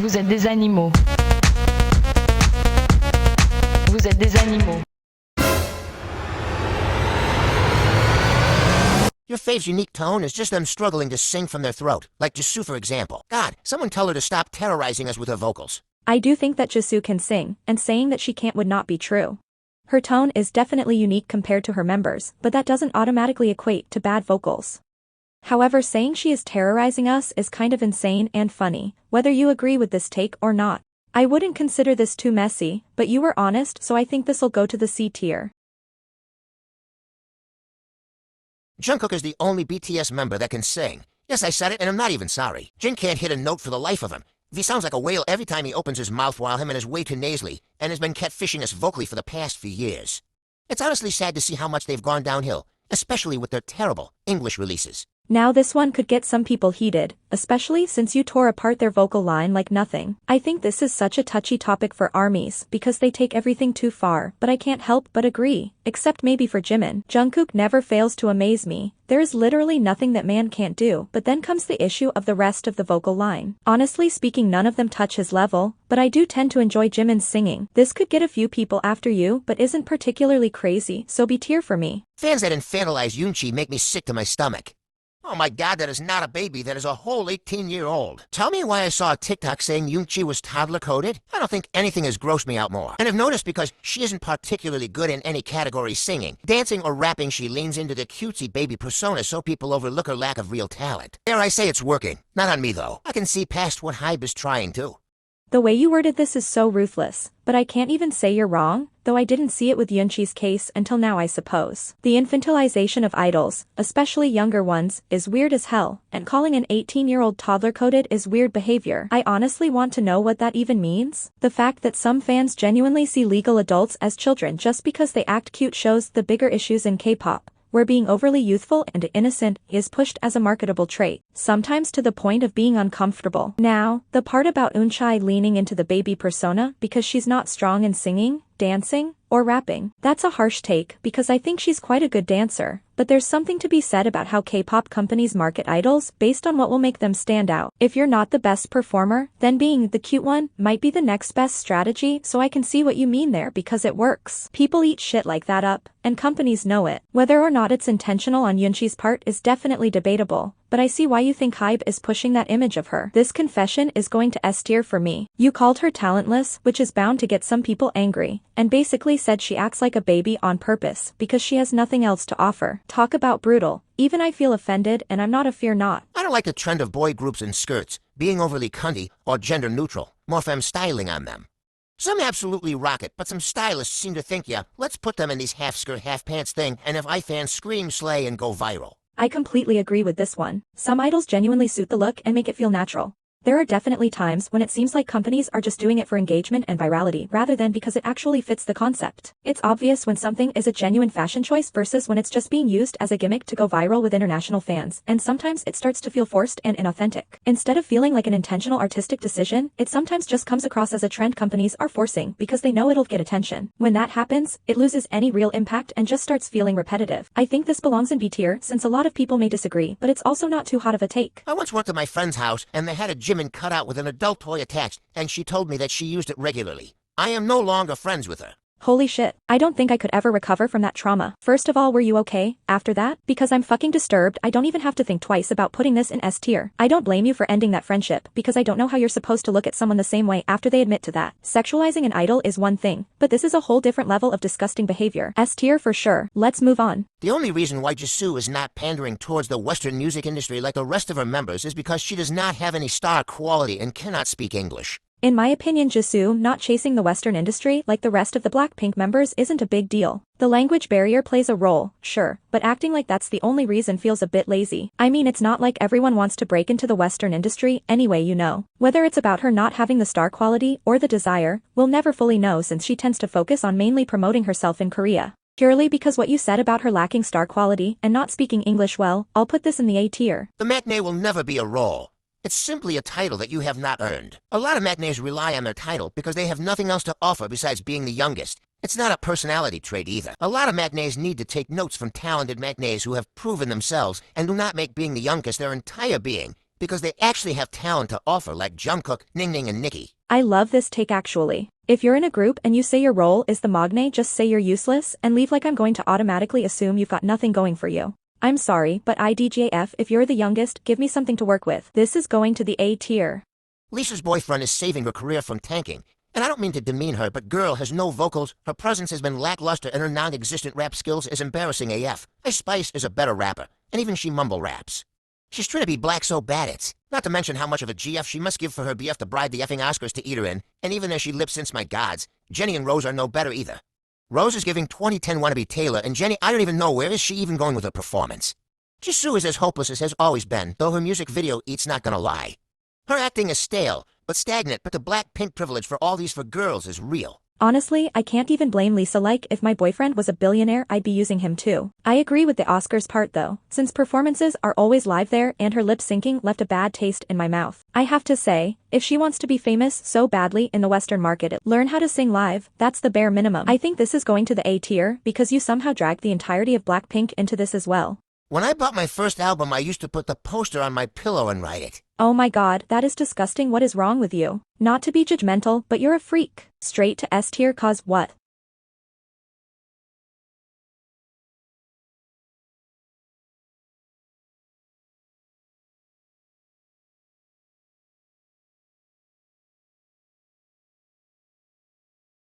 Vous êtes des animaux. Vous êtes des animaux. Your fave's unique tone is just them struggling to sing from their throat, like Jisoo for example. God, someone tell her to stop terrorizing us with her vocals. I do think that Jisoo can sing, and saying that she can't would not be true. Her tone is definitely unique compared to her members, but that doesn't automatically equate to bad vocals. However, saying she is terrorizing us is kind of insane and funny, whether you agree with this take or not. I wouldn't consider this too messy, but you were honest, so I think this'll go to the C tier. Jungkook is the only BTS member that can sing. Yes, I said it, and I'm not even sorry. Jin can't hit a note for the life of him. He sounds like a whale every time he opens his mouth while him and is way too nasally, and has been catfishing us vocally for the past few years. It's honestly sad to see how much they've gone downhill, especially with their terrible English releases. Now this one could get some people heated, especially since you tore apart their vocal line like nothing. I think this is such a touchy topic for ARMYs because they take everything too far, but I can't help but agree, except maybe for Jimin. Jungkook never fails to amaze me. There is literally nothing that man can't do, but then comes the issue of the rest of the vocal line. Honestly speaking, none of them touch his level, but I do tend to enjoy Jimin's singing. This could get a few people after you, but isn't particularly crazy, so B tier for me. Fans that infantilize Eunchae make me sick to my stomach. Oh my god, that is not a baby, that is a whole 18-year-old. Tell me why I saw a TikTok saying Eunchae was toddler-coded? I don't think anything has grossed me out more. And I've noticed because she isn't particularly good in any category singing. Dancing or rapping, she leans into the cutesy baby persona so people overlook her lack of real talent. Dare I say it's working. Not on me though. I can see past what Hybe is trying to. The way you worded this is so ruthless, but I can't even say you're wrong, though I didn't see it with Eunchae's case until now I suppose. The infantilization of idols, especially younger ones, is weird as hell, and calling an 18-year-old toddler-coded is weird behavior. I honestly want to know what that even means. The fact that some fans genuinely see legal adults as children just because they act cute shows the bigger issues in K-pop, where being overly youthful and innocent is pushed as a marketable trait, sometimes to the point of being uncomfortable. Now, the part about Eunchae leaning into the baby persona because she's not strong in singing, dancing, or rapping. That's a harsh take because I think she's quite a good dancer, but there's something to be said about how K-pop companies market idols based on what will make them stand out. If you're not the best performer, then being the cute one might be the next best strategy, so I can see what you mean there because it works. People eat shit like that up, and companies know it. Whether or not it's intentional on Eunchae's part is definitely debatable, but I see why you think Hybe is pushing that image of her. This confession is going to S tier for me. You called her talentless, which is bound to get some people angry, and basically said she acts like a baby on purpose because she has nothing else to offer. Talk about brutal. Even I feel offended, and I'm not a fear not. I don't like the trend of boy groups in skirts, being overly cunty or gender neutral, more femme styling on them. Some absolutely rock it, but some stylists seem to think, yeah, let's put them in these half-skirt, half-pants thing, and if I fans scream, slay, and go viral. I completely agree with this one. Some idols genuinely suit the look and make it feel natural. There are definitely times when it seems like companies are just doing it for engagement and virality rather than because it actually fits the concept. It's obvious when something is a genuine fashion choice versus when it's just being used as a gimmick to go viral with international fans, and sometimes it starts to feel forced and inauthentic. Instead of feeling like an intentional artistic decision, it sometimes just comes across as a trend companies are forcing because they know it'll get attention. When that happens, it loses any real impact and just starts feeling repetitive. I think this belongs in B tier since a lot of people may disagree, but it's also not too hot of a take. I once went to my friend's house and they had a Jimin cut out with an adult toy attached, and she told me that she used it regularly. I am no longer friends with her. Holy shit, I don't think I could ever recover from that trauma. First of all, were you okay after that? Because I'm fucking disturbed, I don't even have to think twice about putting this in S tier. I don't blame you for ending that friendship, because I don't know how you're supposed to look at someone the same way after they admit to that. Sexualizing an idol is one thing, but this is a whole different level of disgusting behavior. S tier for sure. Let's move on. The only reason why Jisoo is not pandering towards the Western music industry like the rest of her members is because she does not have any star quality and cannot speak English. In my opinion, Jisoo not chasing the Western industry like the rest of the Blackpink members isn't a big deal. The language barrier plays a role, sure, but acting like that's the only reason feels a bit lazy. I mean, it's not like everyone wants to break into the Western industry anyway, you know. Whether it's about her not having the star quality or the desire, we'll never fully know since she tends to focus on mainly promoting herself in Korea. Purely because what you said about her lacking star quality and not speaking English well, I'll put this in the A tier. The maknae will never be a role. It's simply a title that you have not earned. A lot of maknaes rely on their title because they have nothing else to offer besides being the youngest. It's not a personality trait either. A lot of maknaes need to take notes from talented maknaes who have proven themselves and do not make being the youngest their entire being, because they actually have talent to offer like Jungkook, Ningning, and Nicki. I love this take actually. If you're in a group and you say your role is the maknae, just say you're useless and leave like I'm going to automatically assume you've got nothing going for you. I'm sorry, but IDJF, if you're the youngest, give me something to work with. This is going to the A tier. Lisa's boyfriend is saving her career from tanking. And I don't mean to demean her, but girl has no vocals, her presence has been lackluster, and her non-existent rap skills is embarrassing AF. Ice Spice is a better rapper, and even she mumble raps. She's trying to be black so bad it's. Not to mention how much of a GF she must give for her BF to bribe the effing Oscars to eat her in, and even as she lip-syncs my gods, Jenny and Rose are no better either. Rose is giving 2010 wannabe Taylor, and Jenny, I don't even know where is she even going with her performance. Jisoo is as hopeless as has always been, though her music video eats not gonna lie. Her acting is stale, but stagnant, but the Blackpink privilege for all these for girls is real. Honestly, I can't even blame Lisa. Like, if my boyfriend was a billionaire, I'd be using him too. I agree with the Oscars part though, since performances are always live there and her lip syncing left a bad taste in my mouth. I have to say, if she wants to be famous so badly in the Western market, learn how to sing live, that's the bare minimum. I think this is going to the A tier, because you somehow dragged the entirety of Blackpink into this as well. When I bought my first album, I used to put the poster on my pillow and write it. Oh my god, that is disgusting. What is wrong with you? Not to be judgmental, but you're a freak. Straight to S tier cause what?